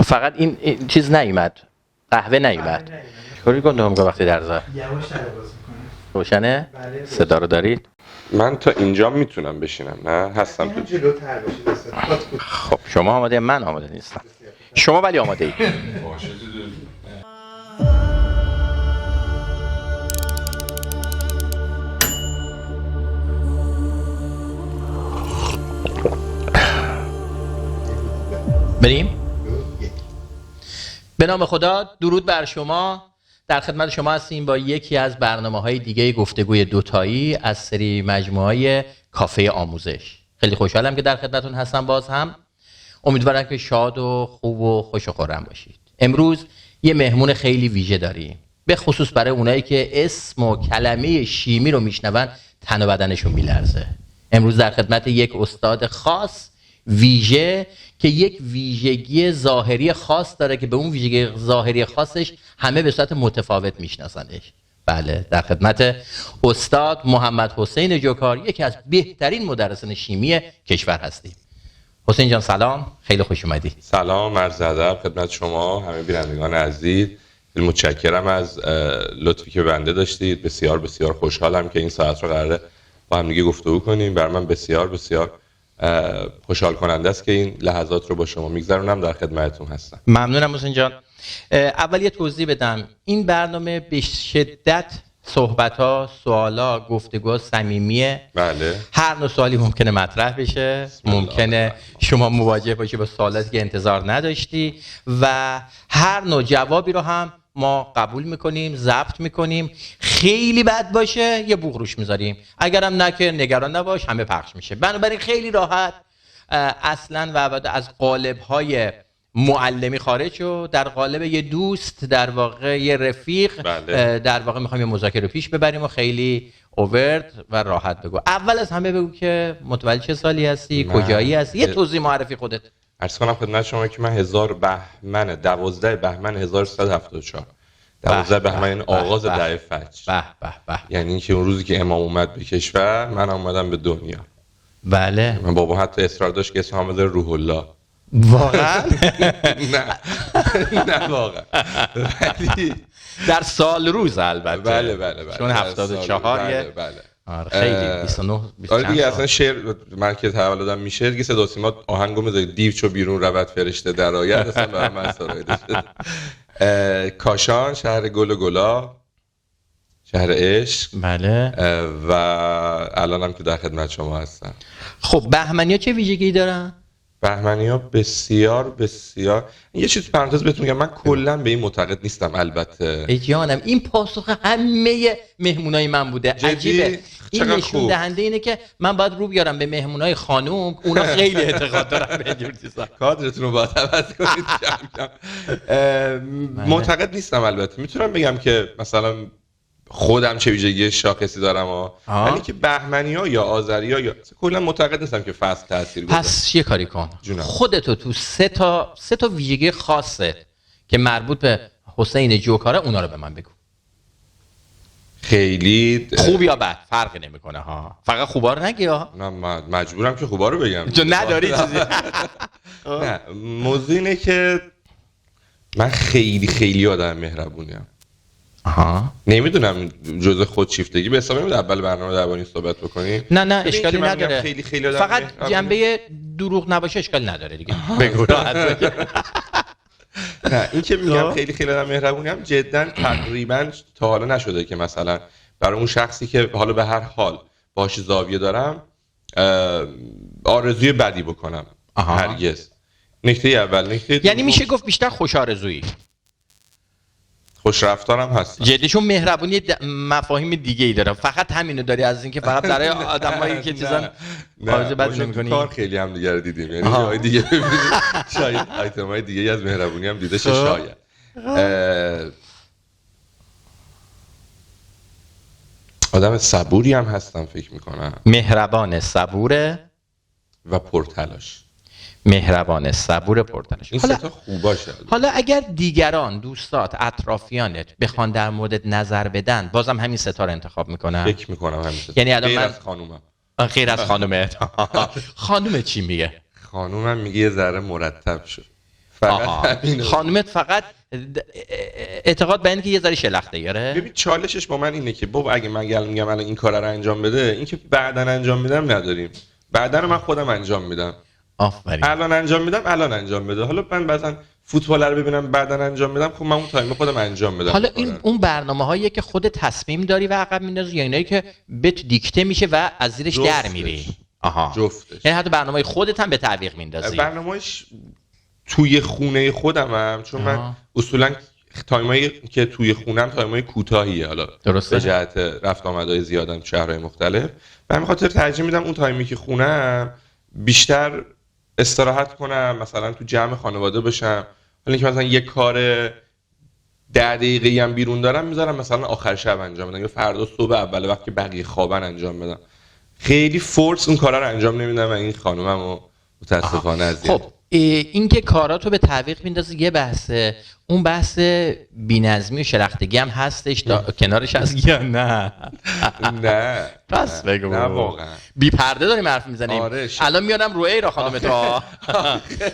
فقط این چیز نیومد، قهوه نیومد. چطوری گندم که وقتی در زد یواش تر باز میکنه. روشنه؟ بله. صدا رو دارید؟ من تا اینجا میتونم بشینم، نه هستم تو. جلوتر باشید استاد. خب شما آماده، من آماده نیستم. شما ولی آماده اید. بریم؟ به نام خدا، درود بر شما. در خدمت شما هستیم با یکی از برنامه‌های دیگه گفتگوی دوتایی از سری مجموعه کافه آموزش. خیلی خوشحالم که در خدمتتون هستم باز هم. امیدوارم که شاد و خوب و خوش و خرم باشید. امروز یه مهمون خیلی ویژه داریم. به خصوص برای اونایی که اسم و کلمه شیمی رو میشنون تن و بدنشون میلرزه. امروز در خدمت یک استاد خاص ویژه که یک ویژگی ظاهری خاص داره که به اون ویژگی ظاهری خاصش همه به صورت متفاوت میشناسنش. بله، در خدمت استاد محمد حسین جوکار، یکی از بهترین مدرسان شیمی کشور هستیم. حسین جان سلام، خیلی خوش اومدی. سلام، عرض ادب خدمت شما همه بینندگان عزیز. خیلی متشکرم از لطفی که بنده داشتید. بسیار بسیار خوشحالم که این ساعت رو قراره با هم دیگه گفتگو کنیم. برای من بسیار بسیار خوشحال کننده است که این لحظات رو با شما میگذرونم. در خدمتتون هستم. ممنونم حسین جان. اول یه توضیح بدم. این برنامه به شدت صحبت‌ها، سوالا، گفتگوها صمیمیه. بله. هر نوع سوالی ممکنه مطرح بشه. ممکنه شما مواجه باشی با سوالاتی که انتظار نداشتی و هر نوع جوابی رو هم ما قبول میکنیم، ضبط میکنیم. خیلی بد باشه یه بوق روش میذاریم، اگرم نه که نگران نباش، همه پخش میشه. بنابراین خیلی راحت اصلا و ابدا از قالب‌های معلمی خارج شو، در قالب یه دوست، در واقع یه رفیق. بله. در واقع میخوایم یه مذاکره پیش ببریم و خیلی اوورد و راحت بگو. اول از همه بگو که متولد چه سالی هستی، کجایی هستی، یه توضیح معرفی خودت. عرض کنم خدمت شما که من 12 بهمن 1374 12 بهمن این آغاز دهه فجر. به به به. یعنی اینکه اون روزی که امام اومد به کشور من اومدم به دنیا. بله. من بابا حتی اصرار داشت که اسمم بذاره روح الله. واقعا؟ نه واقعا. ولی در سال روز البته. بله. چون 74 بله. آره خیلی 29 آره دیگه اصلا شعر من که تولدم میشه دیگه صدا سیما آهنگو میذاره دیو چو بیرون رود فرشته در آید. اصلا برای من سرایده شد. کاشان، شهر گل و گلا، شهر عشق. بله. و الانم که در خدمت شما هستم. خب بهمنی‌ها چه ویژگی دارن؟ بهمنی‌ها بسیار یه چیز پرانتز بهتون میگم، من کلا به این معتقد نیستم. البته ای جانم این پاسخ همه مهمونای من بوده. عجیبه. این نشون دهنده اینه که من باید رو بیارم به مهمونای خانم، اونا خیلی اعتقاد دارن به اینجور چیزا. کادرتون رو باید عوض کنید. معتقد نیستم. البته میتونم بگم که مثلا خودم چه ویژگی شاخصی دارم ولی که بهمنی‌ها یا آذری‌ها یا کلا معتقد نیستم که فصل تاثیر گذاره. پس یه کاری کن، جونم. خودتو تو سه تا ویژگی خاصه که مربوط به حسین جوکاره اونا رو به من بگو. خیلی خوب یا بد فرقی نمیکنه ها، فقط خوبا رو نگی ها. نه مجبورم که خوبا رو بگم چون نداری چیزی. نه موضوع اینه که من خیلی آدم مهربونیم. آها. نمیدونم جزء خودشیفتگی به حساب نمیاد اول برنامه درباره صحبت بکنیم. نه اشکالی نداره. خیلی آدم فقط جنبه دروغ نباشه اشکال نداره دیگه. بگو راحت بگو. نه این که میگم خیلی آدم مهربونیم جدا تقریبا تا حالا نشده که مثلا برای اون شخصی که حالا به هر حال باهاش زاویه دارم آرزوی بدی بکنم. هرگز. نکته اول. یعنی میشه گفت بیشتر خوش آرزویی، خوش رفتارم هست. جدیشون مهربونی مفاهیم دیگه ای داره. فقط همینو داری از اینکه فقط برای آدمایی که چیزان آرزو بد نمی‌کنی. کار خیلی هم دیگه رو دیدیم. یعنی جای دیگه ببینید شاید آیتم‌های دیگه از مهربونی هم دیده شه. شاید آدم صبوری هم هستم فکر میکنم. مهربان، صبوره و پرتلاش. مهربان، صبور، پرتلاش. این سه تا خوب باشه. حالا اگر دیگران، دوستات، اطرافیانت بخوان در مورد نظر بدن، بازم همین سه تا رو انتخاب میکنن؟ فکر میکنم همین سه تا. یعنی الان غیر من از خانومم. غیر از خانومت. خانومت چی میگه؟ خانومم میگه یه ذره مرتب شد. فقط همینه. خانومت فقط اعتقاد به اینه که یه ذره شلخته یاره. ببین چالشش با من اینه که بابا اگه من میگم الان این کارا رو انجام بده، این که بعداً انجام میدم نداریم. بعداً من خودم انجام میدم. آفرین. الان انجام بده. حالا من بعضن فوتبال رو ببینم بعداً انجام میدم، خب من اون تایم خودم انجام میدم. حالا این اون برنامه‌هاییه که خود تصمیم داری و عقب میندازی یا اینایی که بهت دیکته میشه و از زیرش در میری؟ جفتش. یعنی حتی برنامه خودت هم به تعویق میندازی؟ برنامه‌اش توی خونه خودمم، چون من اصولاً تایمایی که توی خونم تایمای کوتاهیه، حالا درسته. به جهت رفت آمدهای زیادم تو شهرهای مختلف، و همین خاطر ترجیح میدم اون تایمی که خونم بیشتر استراحت کنم، مثلا تو جمع خانواده باشم. حالا اینکه مثلا یه کار 10 دقیقه‌ای هم بیرون دارم میذارم مثلا آخر شب انجام بدم یا فردا صبح اول وقت که بقیه خوابن انجام بدم. خیلی فورس اون کارا رو انجام نمیدم و این خانوممو متاسفانه اذیت. خب این که کاراتو به تعویق میندازی یه بحثه، اون بحث بی‌نظمی و شلختگی هم هستش کنارش هست یا نه؟ نه پس بگو. نه واقعا بی پرده داریم حرف میزنیم. آره الان میارم رو ایر خانومتا.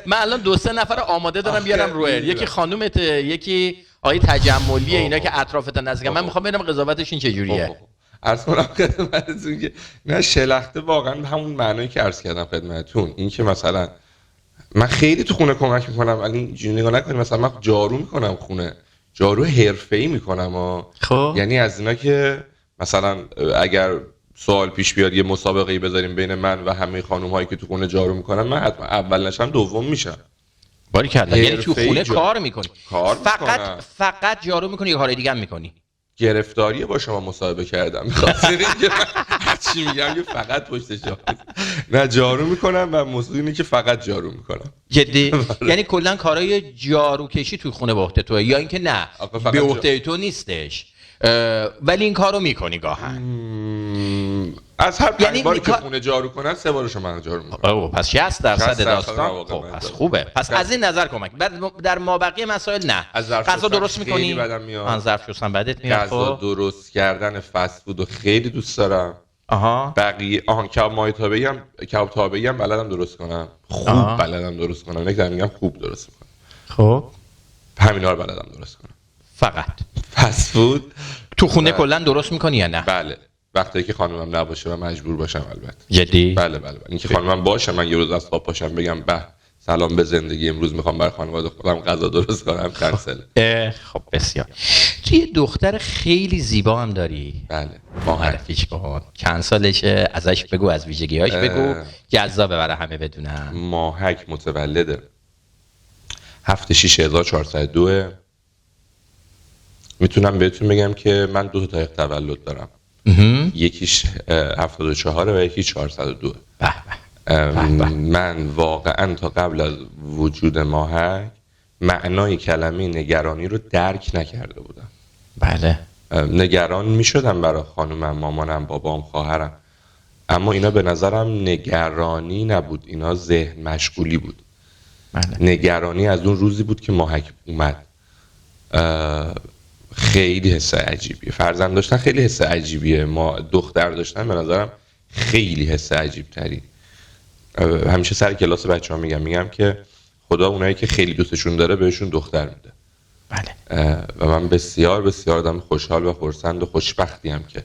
من الان 2-3 نفر آماده دارم بیارم رو ایر. یکی خانومته، یکی آقای تجملیه، اینا که اطرافتن نزدیکن. من میخوام ببینم قضاوتشون چجوریه. عرض کنم خدمتتون که نه، شلخته واقعا به همون معنایی که عرض کردم خدمتتون، این که مثلا من خیلی تو خونه کمک میکنم، ولی اینجوری نگاه نکنید مثلا من جارو میکنم خونه، جارو حرفه‌ای میکنم. خب یعنی از اینا که مثلا اگر سوال پیش بیاد یه مسابقه‌ای بذاریم بین من و همه خانم‌هایی که تو خونه جارو میکنن، من حتما اول نشم دوم میشم. باریکلا. یعنی تو خونه کار میکنی؟ فقط جارو میکنی یا کارهای دیگه هم میکنی؟ گرفتاریه با شما مصاحبه کردم، می‌خواستید اینکه چی میگم که فقط پشت جارو نه، جارو میکنم و موضوع اینه که فقط جارو میکنم. جدی؟ یعنی کلا کارهای جارو کشی توی خونه به عهده توئه یا اینکه نه به عهده تو نیستش ولی این کارو میکنی گاهن؟ از هر 5 یعنی باری که خونه جارو کنن 3 بارشو من جارو میکنم. اوه پس 60% داستان. خب پس خوبه. پس از این نظر کمک در مابقی مسائل نه. غذا درست میکنی؟ من ظرف شستن بدت میاد. غذا درست کردن فست فودو خیلی دوست دارم. بقیه کباب تابعی هم بلدم درست کنم. خوب بلدم درست کنم. نمیگم میگم خوب درست میکنم. خب همینا رو بلدم درست کنم. فقط فست فود تو خونه کلا درست میکنی یا نه؟ بله، وقتی که خانومم نباشه و مجبور باشم البته. جدی؟ بله. اینکه خانومم باشه، من یه روز از خواب پاشم بگم به سلام به زندگی، امروز میخوام برای خانواده خودم غذا درست کنم، کنسل. خب بسیار. تو یه دختر خیلی زیبا هم داری. بله. معرفیش کن. چند سالشه؟ ازش بگو، از ویژگی‌هاش بگو، جذابه برای همه بدونن. ماهک، متولده 7/6/1402. میتونم بهتون بگم که من 2 تاریخ تولد دارم. یکیش 74 و یکی 402. من واقعا تا قبل از وجود ماهک معنای کلمه نگرانی رو درک نکرده بودم. بله. نگران میشدم برای خانومم، مامانم، بابام، خواهرم، اما اینا به نظرم نگرانی نبود، اینا ذهن مشغولی بود. بله. نگرانی از اون روزی بود که ماهک اومد. خیلی حس عجیبیه. فرزند داشتن خیلی حس عجیبیه. ما دختر داشتن به نظرم خیلی حس عجیب تری. همیشه سر کلاس بچه‌ها میگم که خدا اونایی که خیلی دوستشون داره بهشون دختر میده. بله. و من بسیار بسیار آدم خوشحال و خرسند و خوشبختیم که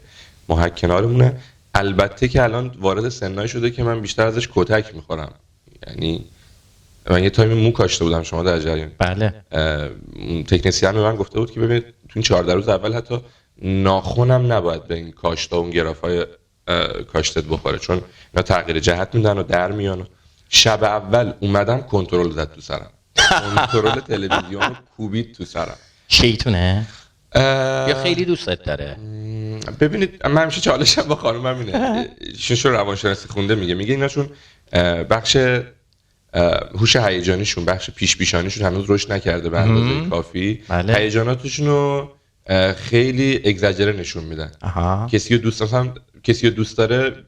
ماهک کنارمونه. البته که الان وارد سنای شده که من بیشتر ازش کتک میخورم. یعنی من یه تایم مو کاشته بودم، شما در جریان. بله. تکنسین به من گفته بود که ببینید تو این 14 روز اول حتی ناخنم نباید به این کاشتا و اون گرافای کاشتت بخوره، چون اینا تغییر جهت میدن و در میان. شب اول اومدم کنترل زد تو سرم. کنترل تلویزیون کوبید تو سرم. شیطونه؟ یا خیلی دوستت داره؟ ببینید من همیشه چالشم با خانومم اینه، شون روانشناسی خونده، میگه ایناشون بخش هوش هیجانیشون، بخش پیشانیشون هنوز رشد نکرده به اندازه کافی. بله. هیجاناتشون رو خیلی اگزاجره نشون میدن. کسی رو دوست داره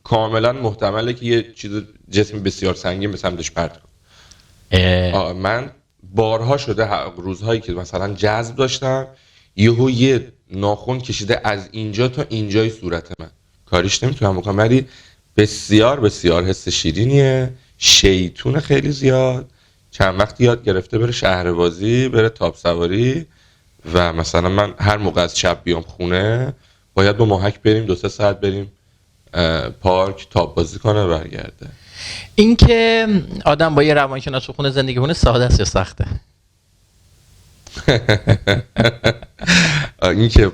کاملا محتمله که یه چیز جسم بسیار سنگین به سمتش پرت کنه. من بارها شده روزهایی که مثلا جذب داشتم، یه ناخن کشیده از اینجا تا اینجای صورت من، کاریش نمیتونم بکنم، ولی بسیار بسیار حس شیرینیه. شیطون خیلی زیاد چند وقت یاد گرفته بره شهربازی، بره تاپ سواری و مثلا من هر موقع از شب بیام خونه باید با ماهک بریم 2-3 ساعت بریم پارک تاپ بازی کنه و برگرده. این که آدم با یه روانشناس تو خونه زندگی کنه ساده است یا سخته؟ این که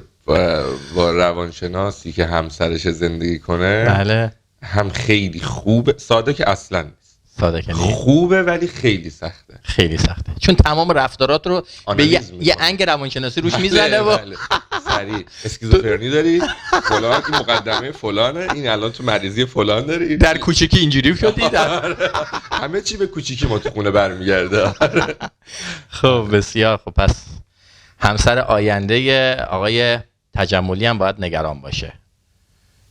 با روانشناسی که همسرش زندگی کنه بله هم خیلی خوبه، ساده که اصلا نیست، ساده که نیست، خوبه ولی خیلی سخته، خیلی سخته، چون تمام رفتارات رو به یه انگ روانشناسی روش میزنه و سریع اسکیزوفرنی داری، فلان این مقدمه فلانه، این الان تو مریضی فلان داری، در کوچیکی اینجوری شدی، همه چی به کوچیکی ما تو خونه برمیگرده. خب بسیار خب. پس همسر آینده آقای تجملی هم باید نگران باشه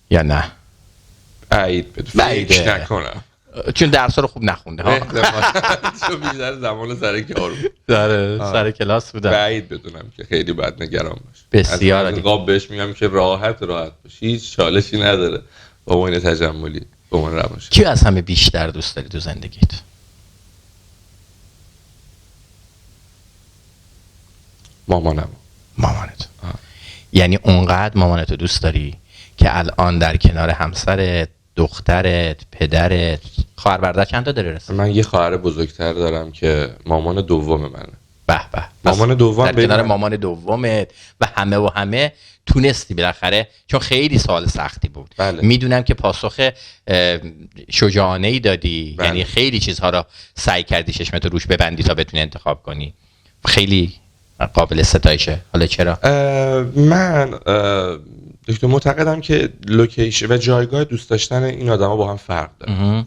یا نه؟ بعید فکر نکنم، چون درس رو خوب نخونده ها، چون بیشتر زمان سر کار بود، سر کلاس بودن. بعید بدونم که خیلی باید نگران باشه. بسیار از این قاب بهش میگم که راحت باشی، هیچ چالشی نداره با عنوان تجملی با عنوان روانشناس. کی از همه بیشتر دوست داری تو زندگیت؟ مامانت. یعنی اونقدر مامانت رو دوست داری که الان در کنار همسرت، دخترت، پدرت، خواهر برادر چند تا داری رسید؟ من یه خواهر بزرگتر دارم که مامان دوم منه. به به. مامان دوم در کنار مامان دومت و همه تونستی بالاخره، چون خیلی سوال سختی بود. بله. میدونم که پاسخ شجاعانه‌ای دادی. بله. یعنی خیلی چیزها رو سعی کردی چشمت روش ببندی تا بتونی انتخاب کنی. خیلی قابل ستایشه. حالا چرا؟ من دکتر معتقدم که لوکیشن و جایگاه دوست داشتن این آدما با هم فرق داره.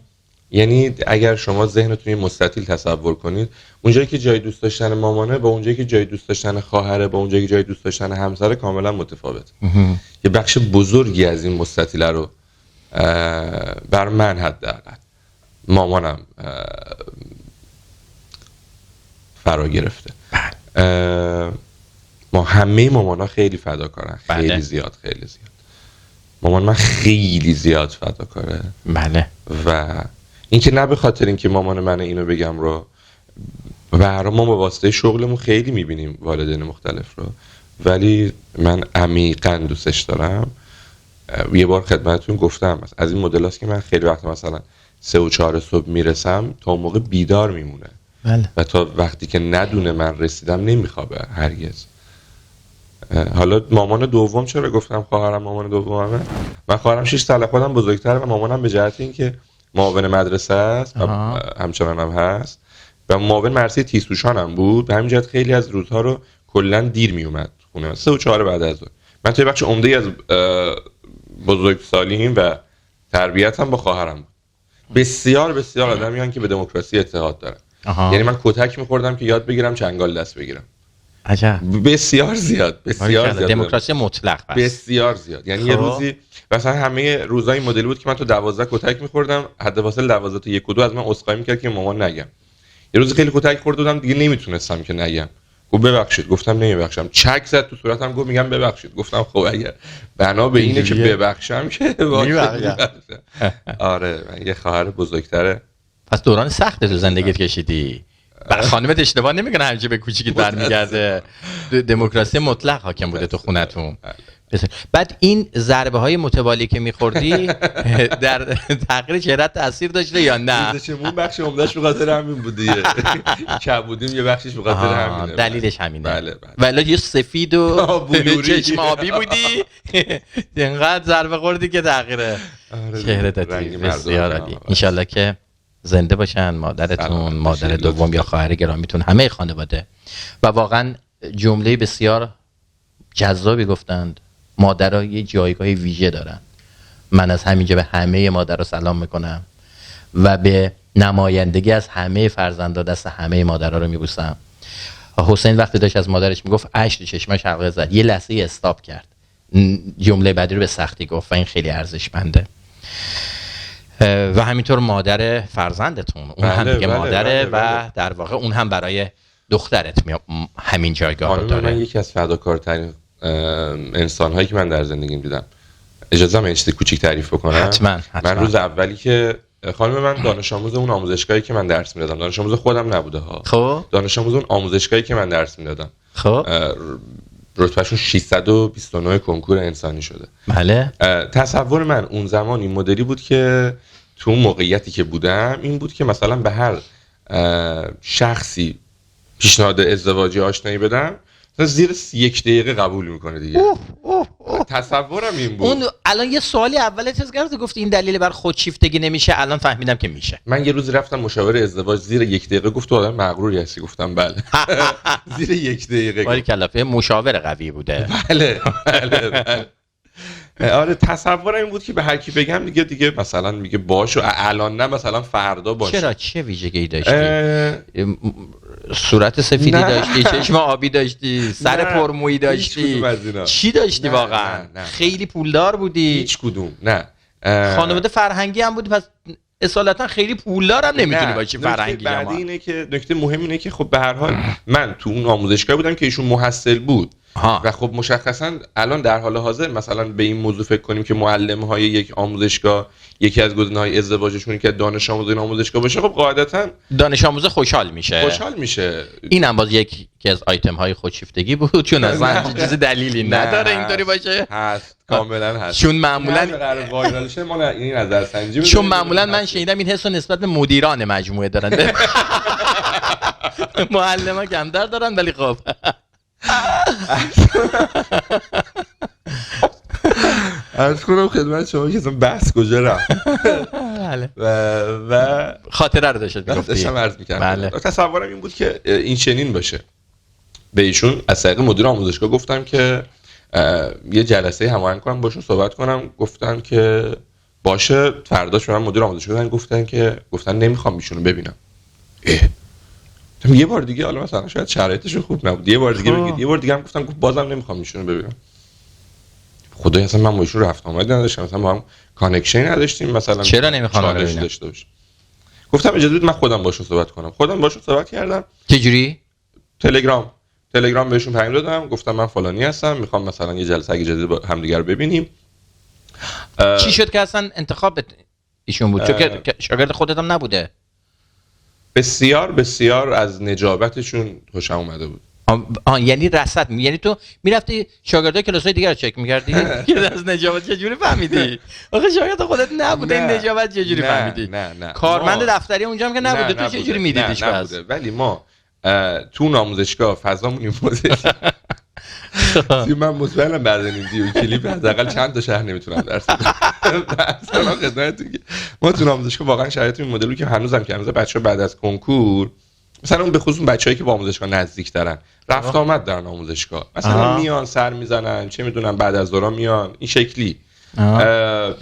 یعنی اگر شما ذهنتون یه مستطیل تصور کنید، اونجایی که جای دوست داشتن مامانه با اونجایی که جای دوست داشتن خواهره با اونجایی که جای دوست داشتن همسر کاملا متفاوت. یه بخش بزرگی از این مستطیل رو بر من حداقل مامانم فرا گرفته. ما همه مامانا خیلی فداکارن، خیلی بله. زیاد. مامان من خیلی زیاد فداکاره. بله. و اینکه نه به خاطر اینکه مامان من اینو بگم رو، و ما با واسطه شغلمون خیلی میبینیم والدین مختلف رو، ولی من عمیقاً دوستش دارم. یه بار خدمتتون گفتم از این مدل هست که من خیلی وقت مثلا 3 و 4 صبح میرسم تا موقع بیدار میمونه. بله. و تا وقتی که ندونه من رسیدم نمیخوابه هرگز. حالا مامان دوم چرا گفتم خواهرم مامان دومه؟ من خواهرم 6 سال خودم بزرگتره و مامانم به جهت اینکه معاون مدرسه است و همچنان هم هست و معاون مرسی تیسوشان هم بود، به همین جهت خیلی از روزها رو کلا دیر می اومد خونه، 3 و 4 بعد از ظهر. من توی بخش عمده از بزرگسالیم و تربیتم با خواهرم بود. بسیار بسیار آدمیان که به دموکراسی اعتقاد دارن. یعنی من کتک می‌خوردم که یاد بگیرم چنگال دست بگیرم. عجب. بسیار زیاد دموکراسی مطلق بس. بسیار زیاد. یعنی یه روزی مثلا همه روزای مدلی بود که من تو 12 کتک می‌خوردم، حد فاصله 12 تا 1 و 2 از من عذرخواهی می‌کرد که مامان نگم. یه روز خیلی کتک خورده بودم دیگه نمیتونستم که نگم. گفت ببخشید، گفتم نمیبخشم. چک زد تو صورتم گفت میگم ببخشید. گفتم خب اگر بنا به اینه که ببخشم که ببخشم. آره من یه خواهر بزرگتره. پس دوران سخت تو زندگیت کشیدی. برای خانمت اشتباه نمیکنه همیشه به کوچیکت برمیگرده. دموکراسی مطلق حاکم بوده تو خونتون. بعد این ضربه های متوالی که میخوردی در تغییر چهرهت تاثیر داشته یا نه؟ ریزشمون بخش عمدهش به خاطر همین بوده. کبودیم یه بخشش به خاطر همینه. دلیلش همینه. بله. ولی یه سفید و چشم آبی بودی اینقدر ضربه خوردی که تغییر چهره دادی. بسیار عالی. انشالله که زنده باشن مادرتون، مادر دوم یا خواهر گرامیتون، همه خانواده. و واقعا جمله بسیار جذابی گفتند. مادرها یه جایگاه ویژه دارن. من از همینجا به همه مادرها سلام میکنم و به نمایندگی از همه فرزندا دست همه مادرها رو میبوسم. حسین وقتی داشت از مادرش میگفت اشک چشمش حلقه زد، یه لحظه استاپ کرد، جمله بعدی رو به سختی گفت و این خیلی ارزشمنده. و همینطور مادر فرزندتون اون هم دیگه مادره و در واقع اون هم برای دخترت همین جایگاه رو داره. من یکی از فداکارترین انسان هایی که من در زندگیم دیدم. اجازه من چیزی کوچیک تعریف بکنم؟ حتما. من روز اولی که خانم من دانش آموز اون آموزشگاهی که من درس میدادم، دانش آموز خودم نبوده ها، خب دانش آموز اون آموزشگاهی که من درس میدادم، خب رتبهشون 629 کنکور انسانی شده. بله تصور من اون زمان این مدلی بود که تو اون موقعیتی که بودم این بود که مثلا به هر شخصی پیشنهاد ازدواجی آشنایی بدم زیر 1 دقیقه قبول میکنه دیگه. تصورم این بود. اون الان یه سوالی اول چیز گفتی این دلیل بر خودشیفتگی نمیشه، الان فهمیدم که میشه. من یه روز رفتم مشاور ازدواج، زیر 1 دقیقه گفت تو آدم مغروری هستی. گفتم بله. زیر 1 دقیقه. ولی کلافه مشاور قوی بوده. بله بله بله. آره تصورم این بود که به هر کی بگم دیگه مثلا میگه باشه، الان نه مثلا فردا باشه. چرا چه ویژگی داشتی؟ صورت سفیدی داشتی، چشم آبی داشتی، سر پرمویی داشتی، چی داشتی واقعا؟ خیلی پولدار بودی؟ هیچ کدوم نه. خانواده فرهنگی هم بودی، پس اصالتا خیلی پولدار هم نمیتونی باشی فرهنگی. بعدی اینه که نکته مهم اینه که خب به هر حال من تو اون آموزشگاه بودم که ایشون محصل بود و خب مشخصا الان در حال حاضر مثلا به این موضوع فکر کنیم که معلم‌های یک آموزشگاه یکی از گزینه‌های ازدواجشون که دانش آموز این آموزشگاه باشه، خب قاعدتاً دانش آموز خوشحال میشه. اینم باز یکی از آیتم‌های خودشیفتگی بود، چون اصلا چیز دلیلی نداره اینطوری باشه. هست کاملا هست. چون معمولاً وایرالشه ما این نظر سنجی، چون معمولاً من شنیدم این حسو نسبت به مدیران مجموعه دارن. معلم‌ها کمتر دارن ولی خب عرض کنم خدمت شما که بحث کجا رفت. بله و خاطره رو داشتم عرض می‌کردم. تصورم این بود که این چنین باشه. به ایشون از طریق مدیر آموزشگاه گفتم که یه جلسه هماهنگ کنم باشون صحبت کنم. گفتن که باشه. فرداش من مدیر آموزشگاه گفتن نمیخوام ایشونو ببینم. یه بار دیگه حالا مثلا شاید شرایطشون خوب نبود، یه بار دیگه بگید. یه بار دیگه هم گفتم بازم نمیخوام ایشونو ببینم. خدای اصلا من با ایشون رفت آمد نداشتم، مثلا با هم کانکشن نداشتیم. مثلا چرا نمیخوام ببینم؟ گفتم اجازه بدید من خودم باشون صحبت کنم. خودم باشون صحبت کردم. چجوری؟ تلگرام بهشون پیام دادم، گفتم من فلانی هستم، میخوام مثلا یه جلسه اگه اجازه با همدیگه رو ببینیم. چی شد که اصلا انتخاب ایشون بود؟ چون که شاگرد خودت هم نبوده. بسیار بسیار از نجابتشون خوشم اومده بود. یعنی رصد یعنی تو میرفتی شاگردای کلاسای دیگه رو چک می‌کردی؟ که از نجابت چجوری فهمیدی؟ آخه شاگرد خودت نبوده، این نجابت چجوری فهمیدی؟ نه کارمند دفتری اونجا هم که نبوده، تو چجوری میدیدیش پس؟ ولی ما تو ناموزشگاه فضامون این مدل. من مطمئنم بعد این ویدیو کلیپ حداقل چند تا شهر نمیتونم درس بدم. مثلا خدمتتون که ما تو ناموزشگاه واقعا شرایط این مدلی که هنوزم که هنوز بچه‌ها بعد از کنکور مثلا اون به خصوص بچه‌ای که با آموزشگاه نزدیک‌ترن رفت آمد در آموزشگاه مثلا میان سر میزنن، چه میدونم بعد از دوران میان این شکلی.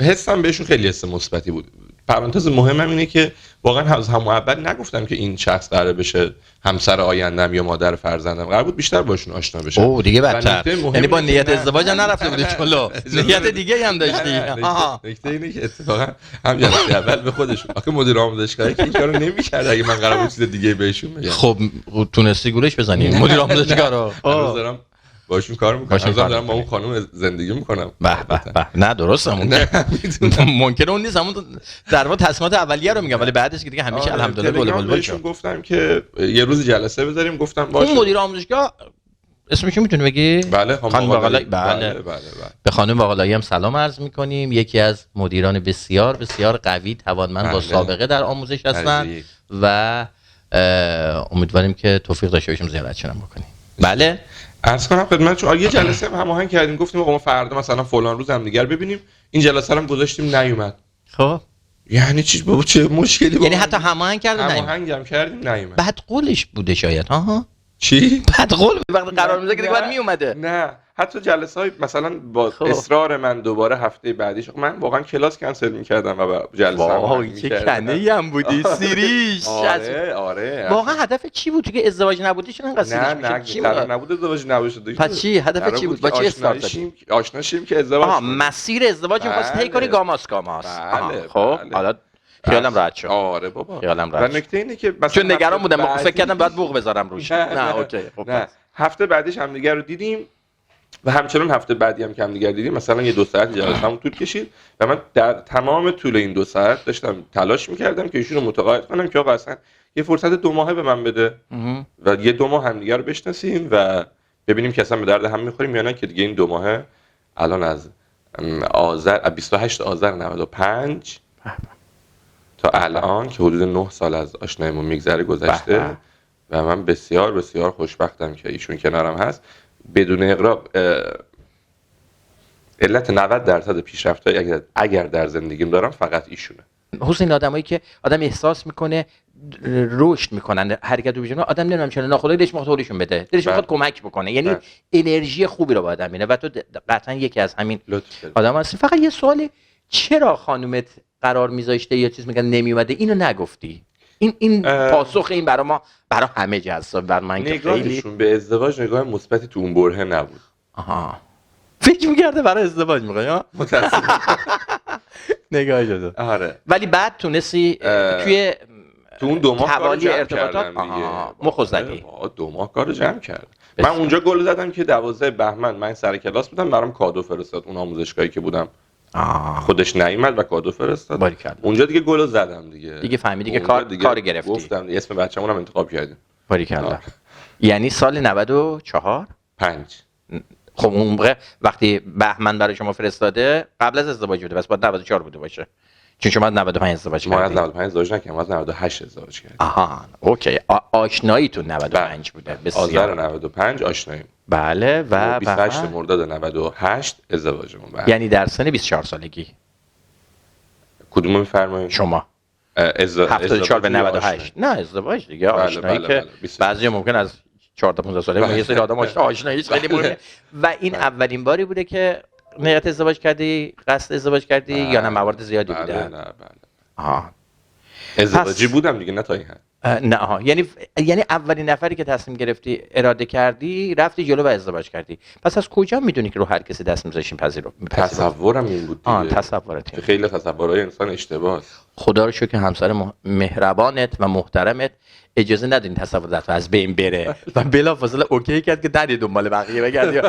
حسم بهشون خیلی حس مثبتی بود. پرانتز مهمم اینه که واقعا از هم اول نگفتم که این شخص قراره بشه همسر آیندم یا مادر فرزندم، قرار بود بیشتر باشون آشنا بشم. اوه دیگه بدتر، یعنی با نیت ازدواج هم نرفته بودی جلو، نیت دیگه هم داشتی. نکته اینه که اتفاقا هم جلسه اول به خودشون آخه مدیر آموزشگاهی که این کارو نمی‌کرد اگه من قرار بود چیز دیگه بهشون بگم. خب تونستی گولش بزنی مدیر آموزشگاه رو؟ دارم باشون کار میکنم، دارم با اون خانم زندگی میکنم. به نه درسته ممکنه اون نیست، همون در واقع تصمیمات اولیه رو میگم، ولی بعدش که دیگه همیشه الحمدلله گل بلبل شد. گفتم که یه روز جلسه بذاریم، گفتم باشه. اون مدیر آموزشگاه اسمش میتونی بگی؟ بله خانم باقلایی. بله. به خانم باقلایی هم سلام عرض میکنیم. یکی از مدیران بسیار بسیار قوی توانمند با سابقه در آموزش هستن و امیدواریم که توفیق داشته باشیم زیارتشون هم بکنیم. بله عرض کنم خدمتتون یه جلسه هماهنگ کردیم، گفتیم آقا ما فردا مثلا فلان روز هم دیگه ببینیم. این جلسه رو هم گذاشتیم نیومد. خب یعنی چی بابا چه مشکلی؟ یعنی حتی هماهنگ کردیم هماهنگ هم کردیم نیومد. بعد قولش بوده شاید. چی؟ بعد قول وقتی قرار میذاره که بعد میومده. نه حتی جلسه‌های مثلا با اصرار من دوباره هفته بعدیش من واقعا کلاس کنسل می‌کردم و جلسه هم چه کنه‌ای هم بودی سیریش. آره واقعا هدف چی بود؟ تو که ازدواج نبودی چون انقدر سیریش چی قرار نبود ازدواج نباشه. پس چی هدف چی بود؟ با چی استارت دادی؟ آشنا شیم که ازدواج مسیر ازدواج می‌خواستی طی کنی گاماس. خب حالا خیالم راحت شد. آره بابا خیالم راحت. و نکته اینه که چون نگران بودم فکر کردم باید بوق بذارم روش. نه اوکی. نه هفته بعدش هم دیگه رو دیدیم. و همچنان هفته بعدی هم که هم دیگر دیدیم، مثلا یه 2 ساعت جلسه‌مون طول کشید و من در تمام طول این 2 ساعت داشتم تلاش می‌کردم که ایشون رو متقاعد کنم که آقا اصلا یه فرصت 2 ماهه به من بده و یه 2 ماه همدیگه رو بشناسیم و ببینیم که اصلا به درد هم می‌خوریم یا نه، که دیگه این 2 ماهه الان از 28 آذر 95 تا الان که حدود 9 سال از آشناییمون میگذره گذشته و من بسیار بسیار خوشبختم که ایشون کنارم هست. بدون اغراق علت 90% پیشرفت‌های اگر در زندگیم دارم فقط ایشونه. حسین آدمایی که آدم احساس میکنه رشد میکنن، حرکت میکنن، آدم نمیدونم چرا ناخودآگاه دلش میخواد حالشون بده، دلش میخواد کمک بکنه، یعنی انرژی خوبی رو به آدم میده و تو قطعا یکی از همین آدم هستی. فقط یه سوالی، چرا خانومت قرار میذاشته یا چیز میگن نمیومده اینو نگفتی؟ این پاسخ این برای همه جذاب، بر من که خیلی نگاهشون به ازدواج نگاه مثبتی تو اون برهه نبود. آها، فکر می‌کرده برای ازدواج می‌خوای ها؟ متأسفانه نگاه شده. آره. ولی بعد تونستی توی تو اون 2 ماه حوالی ارتباطات مخزدی 2 ماه کارو جمع کرد. من اونجا گل زدم که 12 بهمن من سر کلاس بودم، برام کادو فرستاد، اون آموزشگاهی که بودم خودش نیومد و کادو فرستاد. اونجا دیگه گل زدم دیگه فهمیدی که کار گرفتی. گفتم اسم بچه‌مون هم انتخاب کردیم. باریکلا. یعنی سال 94 5. خب اون موقع وقتی بهمن برای شما فرستاده قبل از ازدواج بوده، بس باید 94 بوده باشه، چون شما از 95 ازدواج کردید. ما از 95 ازدواج نکردیم، از 98 ازدواج کردیم. آها، اوکی. آشناییتون 95 بوده. بسیار. آذر 95 آشناییم. بله. و 28 مرداد 98 ازدواجمون. یعنی در سن 24 سالگی. کدومو میفرمایید شما؟ 74 به 98. نه ازدواج دیگه. آشنایی که بعضی ممکن از 14 15 ساله یه سری آدم آشنایی خیلی مهمه. و این اولین باری بوده که نیت ازدواج کردی، قصد ازدواج کردی یا نه موارد زیادی بوده؟ نه بله. آها. ازدواجی بودم دیگه، نه تا این حد. نه آها، یعنی اولین نفری که تصمیم گرفتی، اراده کردی، رفتی جلو و ازدواج کردی. پس از کجا میدونی که رو هر کسی دست میذاشیم تصورم این بود دیگه. تصورت. خیلی تصورهای انسان اشتباهه. خدا رو شکر که همسر مهربانت و محترمت اجازه ندادین تصورات از بین بره و بلافاصله اوکی کرد که دری دنبال بقیه بگردی.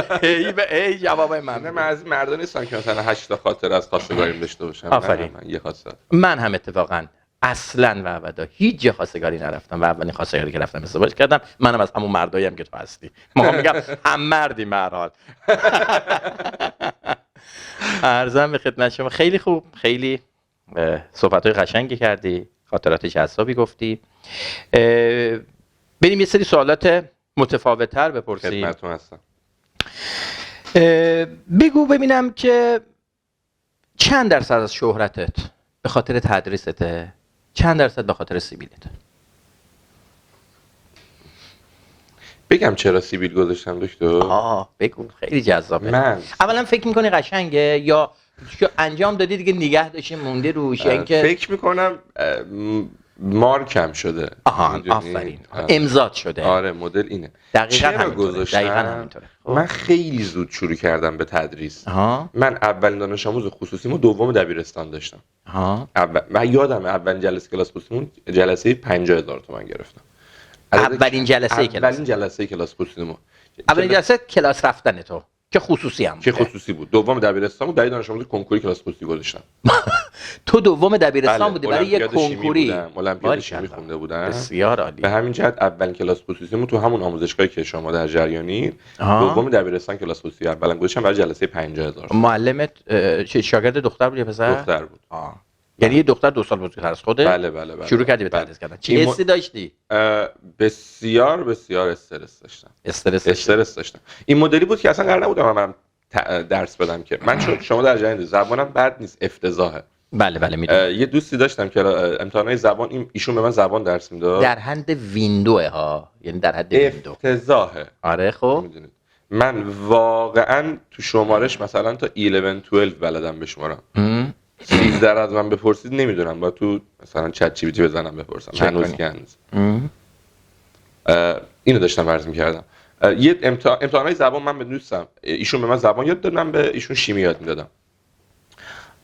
هی جواب من از مردان نیستم که مثلا 8 تا خاطر از خواستگاریم داشته باشم. آفرین. من یه خواستگار. من هم اتفاقا اصلا و ابدا هیچ جا خواستگاری نرفتم و اولین خواستگاری که رفتم ازدواج کردم. منم از همون مرداییم که تو هستی. ما میگم هم مردیم به هر حال. عرضم به خدمت شما خیلی خوب، خیلی صحبت‌های قشنگی کردی، خاطرات جذابی گفتی. بریم یه سری سوالات متفاوت‌تر بپرسیم. خدمتتون هستم. بگو ببینم که چند درصد از شهرتت به خاطر تدریسته، چند درصد به خاطر سیبیلته؟ بگم چرا سیبیل گذاشتم دکتر؟ بگو، خیلی جذابه. من اولا فکر می‌کنی قشنگه یا انجام دادی دیگه نگه داشتی مونده روش؟ اینکه فکر می‌کنم مارکم شده. آفرین. امضا شده. آره، مدل اینه. دقیقاً همینطوره. من خیلی زود شروع کردم به تدریس. من اولین دانش آموز خصوصیمو دوم دبیرستان داشتم. من یادم اولین جلسه کلاس خصوصیمون جلسه 50000 تومان گرفتم. اولین جلسه کلاس خصوصیمو. اولین جلسه کلاس رفتن تو که خصوصی هم که خصوصی بود. دوم دبیرستان بود، در دانش آموز کنکوری کلاس خصوصی گذاشتم. تو دوم دبیرستان بودی برای یک کنکوری؟ المپیاد شیمی خونده بودم. بسیار عالی. به همین جهت اولین کلاس خصوصیمو تو همون آموزشگاهی که شما در جریانی، دوم دبیرستان کلاس خصوصی اولم گذاشتم برای جلسه 50000. معلمت شاگرد دختر بود یا پسر؟ دختر بود. یعنی یه دختر 2 سال بزرگتر از خوده؟ بله. شروع کردی به تدریس کردن. چه حسی داشتی؟ بسیار استرس داشتم. استرس داشتم. این مدلی بود که اصلا قرار نبودم من درس بدم، که من چون شما در جریان زبانم بد نیست، افتضاحه. بله میدونم. یه دوستی داشتم که امتحانای زبان ایشون به من زبان درس میداد. در حد ویندوه ها، یعنی در حد ویندو. افتضاحه. آره خب. میدونید من واقعا تو شمارش مثلا تا 11 12 بلدم بشمارم. 13 از من بپرسید نمیدونم، با تو مثلا چت جی پی تی بزنم بپرسم. هنوز اینو داشتم عرض می‌کردم. یه امتحانای زبان من به دوستم، ایشون به من زبان یاد داد، من به ایشون شیمی یاد میدادم.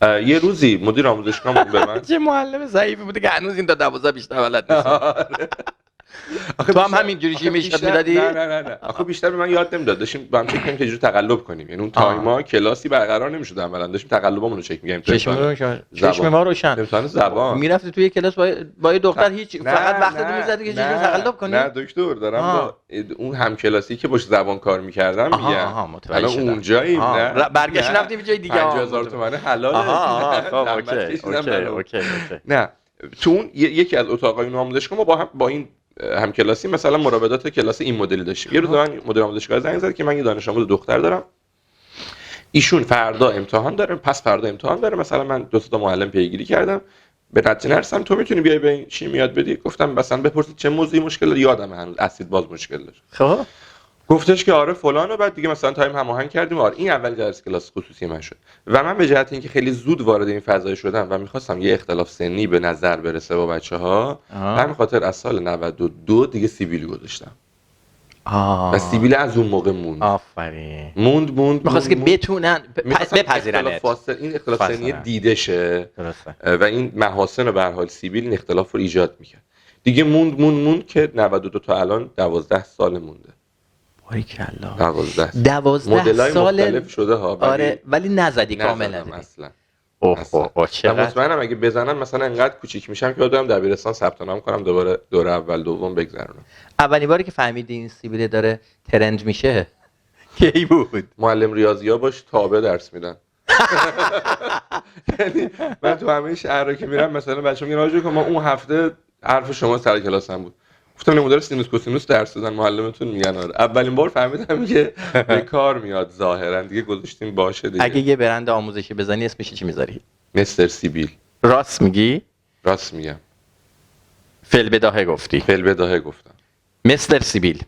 یه روزی مدیر آموزشگاه به من چه معلم ضعیفی بوده که هنوز این تا 12 بیشتر بلد نیست. تو هم همینجوری شیمیش یاد میدادی؟ نه آخه بیشتر به من یاد نمیداد. داشتیم با هم چک کنیم که چجوری تقلب کنیم. یعنی اون تایما کلاسی برقرار نمیشد عملاً. داشتیم تقلبامون رو چک می‌کردیم. چشم ما روشن. امتحان زبان. میرفتی توی کلاس با یه دختر هیچ فقط وقتت می‌زدی که چجوری تقلب کنی؟ نه دکتر دارم با اون همکلاسی که باش زبان کار می‌کردم میگم. الان اونجاییم نه. برگشت رفتیم جای دیگه. 50000 تومان حلاله. اوکی. نه تو اون یکی از اتاقای آموزشگاه ما با این همکلاسی مثلا مراودات کلاس این مدلی داشتیم. یه روز من مدیر آموزشگاه زنگ زد که من یه دانش آموز دختر دارم، ایشون فردا امتحان داره، پس فردا امتحان داره، مثلا من دو تا معلم پیگیری کردم، به نتیجه نرسیدم تو میتونی بیای به این چی میاد بدی؟ گفتم مثلا بپرسید چه موضوعی مشکل داره، یادمه هنوز اسید باز مشکل داره. خب گفتش که آره فلان، و بعد دیگه مثلا تایم هماهنگ کردیم. آره این اول جلسه کلاس خصوصی من شد و من به جهت اینکه خیلی زود وارد این فضای شدم و می‌خواستم یه اختلاف سنی به نظر برسه با بچه‌ها، همین خاطر از سال 92 دیگه سیبیل گذاشتم. و سیبیل از اون موقع موند. آفرین. موند می‌خواست که بتونن بپذیرن این اختلاف سنی دیده شه. درسته. و این محاسن به هر حال سیبیل این اختلاف رو ایجاد می‌کرد. دیگه موند که 92 تا الان 12 سال مونده. باریکلا. 12 سال مختلف شده ها. آره ولی نزدی کاملا اصلا. اوه چقدر مطمئنم اگه بزنم مثلا انقدر کوچیک میشم که آدم دبیرستان ثبت نام کنم دوباره دوره اول دوم بگذرونم. اولین باری که فهمیدی این سیبیل داره ترند میشه کی بود؟ معلم ریاضی‌ها باش تابع درس میدن. یعنی من تو همه شهرها که میرم مثلا بچه‌ها میگن آجا ما اون هفته حرف شما سر کلاسم بود. گفتم نمودار سینوس کوسینوس درس دادن معلمتون میگن آره. اولین بار فهمیدم که به کار میاد ظاهرا، دیگه گذاشتیم باشه دیگه. اگه یه برند آموزشی بزنی اسمش چی میذاری؟ مستر سیبیل. راست میگی؟ راست میگم. فعل گفتی. فعل گفتم. مستر سیبیل.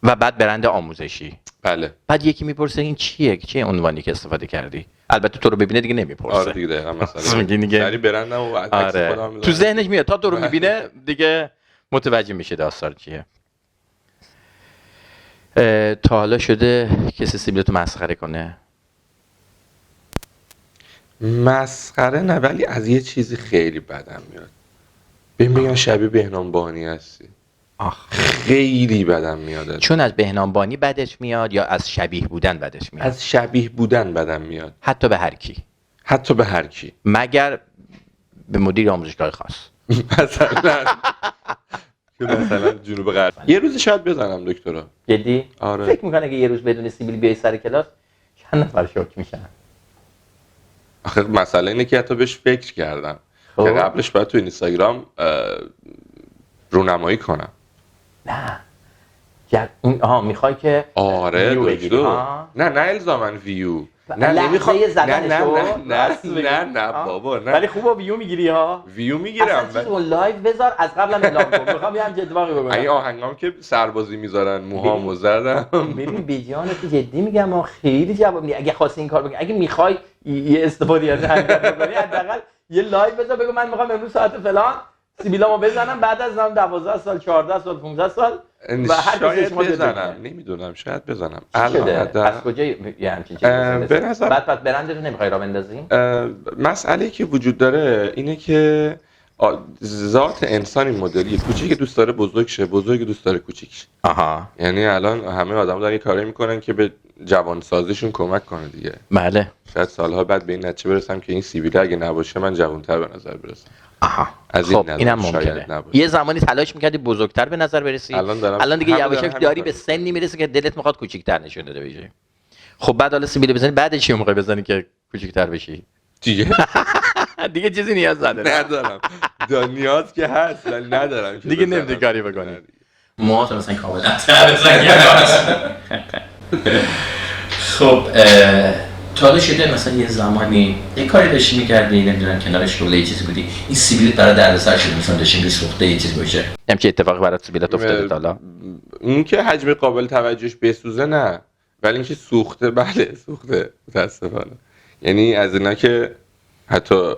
و بعد برند آموزشی. بله. بعد یکی میپرسه این چیه؟ چه عنوانی که استفاده کردی؟ البته تو رو ببینه دیگه نمیپرسه. آره دیگه دقیقاً مثلا. سری برندم و عکس خودم میذارم. تو ذهنش میاد تا تو رو میبینه دیگه متوجه میشه داستان چیه. تا حالا شده کسی سیبیلتو مسخره کنه؟ مسخره نه، ولی از یه چیزی خیلی بدم میاد. بگن شبیه بهنام بانی هستی. خیلی بدم میاد. چون از بهنام بانی بدش میاد یا از شبیه بودن بدش میاد؟ از شبیه بودن بدم میاد. حتی به هر کی؟ حتی به هر کی. مگر به مدیر آموزشگاه خاص. مثلا جنوب غرب. یه روز شاید بزنم دکترا. جدی؟ آره. فکر میکنه که یه روز بدون سیبیل بیای سر کلاس چند نفر شوک میشن؟ آخه مسئله اینه که حتی بهش فکر کردم که قبلش باید تو اینستاگرام رونمایی کنم. نه میخوای که آره دکتر. نه الزامن ویو. نه نمیخوام. نه بابا نه. ولی خوبه ویو میگیری ها؟ ویو میگیرم. اصلا چیزو لایو بذار از قبلم اعلام کن. میخوام یه همچین اتفاقی بکنم. این آهنگام که سربازی میذارن موهامو زدم. ببین بیجانت جدی میگم ما خیلی جواب میدی. اگه خواستی این کار بکنی، اگه میخوای یه استفاده از انجام بکنی، حداقل یه لایو بذار بگو من میخوام امروز ساعت فلان سیبیلامو بزنم بعد از 12 سال 14 سال 15 سال و هر شاید بزنم. نمیدونم شاید بزنم. الان از کجا یه همچین چیزی بعد برند رو نمیخوای راه بندازیم؟ مسئله که وجود داره اینه که ذات انسان این مدلی، کوچیک دوست داره بزرگ شه، بزرگ دوست داره کوچیک شه. یعنی الان همه آدما دارن کاری میکنن که به جوان سازیشون کمک کنه دیگه. بله. شاید سالها بعد به این نتیجه برسم که این سیبیل اگه نباشه من جوان‌تر به نظر برسم. از این اینم ممکنه. یه زمانی تلاش می‌کردی بزرگتر به نظر برسی. الان دیگه یواشکی داری به سنی میرسی که دلت میخواد کوچیک‌تر نشون بده بشه. خب بعد حالا سیبیل بزنی بعد چی موقع بزنی که کوچیک‌تر بشی؟ دیگه چیزی نیاز ندارم. نیاز که هست ولی ندارم دیگه نمی‌دی کاری بکنی. موهات مثلا کاملا خب تا حالا شده مثلا یه زمانی یه کاری داشتی می‌کردی نمیدونم کنارش شغل یه چیزی بودی این سیبیلت برای دردسر شده مثلا داشتی می‌سوخته یه چیز باشه همچین اتفاقی برات سیبیلت افتاده تا حالا؟ اون که حجم قابل توجهش بسوزه نه، ولی اینکه سوخته بله سوخته متأسفانه. یعنی از اینا که حتی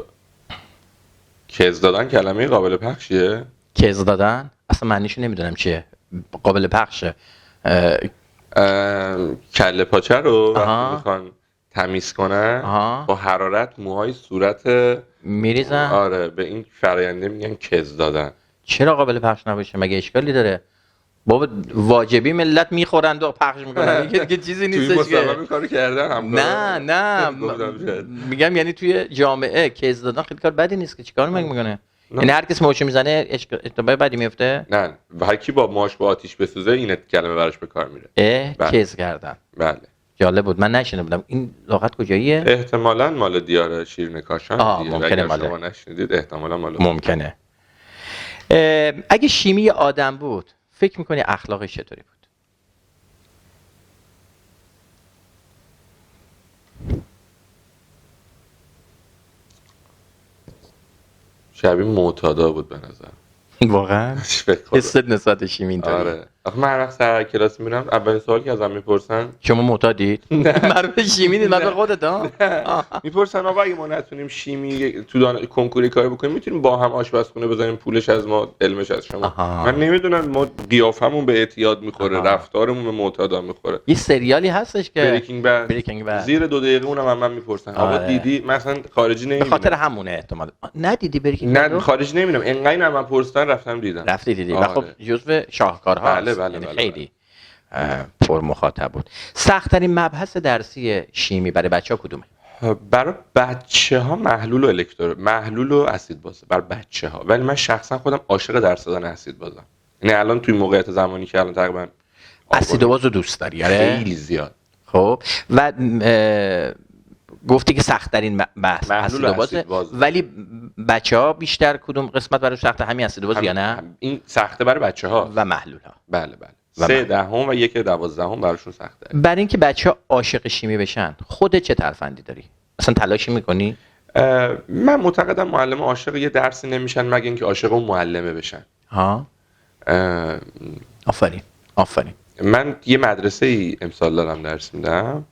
کز دادن کلمه قابل پخشیه؟ کز دادن؟ اصلا معنیشو نمیدونم چیه. قابل پخشه. کله پاچه رو وقتی میخوان تمیز کنن با حرارت موهای صورت میریزن. آره به این فراینده میگن کز دادن. چرا قابل پخش نباشه؟ مگه اشکالی داره؟ بابا واجبی ملت میخورند و پخش میکنن، دیگه چیزی توی نیستش که مصاحبه کارو کردن هم نه میگم یعنی توی جامعه کیس دادن خیلی کار بدی نیست که چیکار میکنه؟ یعنی هر کس موچه میزنه اشتباه بدی میفته؟ نه هر کی با ماش با آتیش بسوزه این کلمه براش به کار میره. بله. کیس کردن. بله جالب بود، من نشنیده بودم. این لغت کجاییه؟ احتمالاً مال دیار شیرین کاشان. ممکنه مال شما نشنیدید احتمالاً مال ممکنه. اگه شیمی آدم بود فکر میکنی اخلاقش چطوری بود؟ شبیه معتادا بود به نظر. واقعا؟ حست نسبت شیمی اینطوری؟ آره. آخه من هر وقت سر کلاس میرم اولین سوالی که ازم میپرسن شما معتادید؟ مرد شیمی نیست، مرد خودت ها؟ میپرسن آقا اگه ما نتونیم شیمی تو کنکوری کار بکنیم میتونیم با هم آشپزخونه بزنیم، پولش از ما علمش از شما. من نمیدونم، ما قیافمون به اعتیاد میخوره، رفتارمون به معتادا میخوره. یه سریالی هستش که بریکینگ بد زیر 2 دقیقه اونم من میپرسن آقا دیدی؟ مثلا خارجی نمیبینم. به خاطر همونه احتمال. ندیدی بریکینگ بد؟ نه خارجی نمیبینم، انقدر من پرسیدن رفتم دیدم. رفتی دیدی؟ و خب جزو شاهکارها. بله. خیلی پر مخاطب بود. سخت‌ترین مبحث درسی شیمی برای بچه‌ها کدومه؟ برای بچه‌ها محلول و اسید بازه برای بچه‌ها، ولی من شخصا خودم عاشق درس دادن اسید بازم. یعنی الان توی موقعیت زمانی که الان تقریبا اسید بازو دوست داری؟ خیلی زیاد. خب و گفتی که سخت‌ترین بحث اسید باز، ولی بچه‌ها بیشتر کدوم قسمت برای سخت؟ همین اسید باز یا نه؟ این سخته برای بچه‌ها و محلول‌ها. بله 3 دهم و 1 12 براشون سخته. برای اینکه بچه‌ها عاشق شیمی بشن خودت چه ترفندی داری؟ اصلا تلاشی می‌کنی؟ من معتقدم معلم عاشق یه درسی نمیشن مگه اینکه عاشق اون معلمه بشن. آفرین. من یه مدرسه‌ای امسال دارم درس میدم.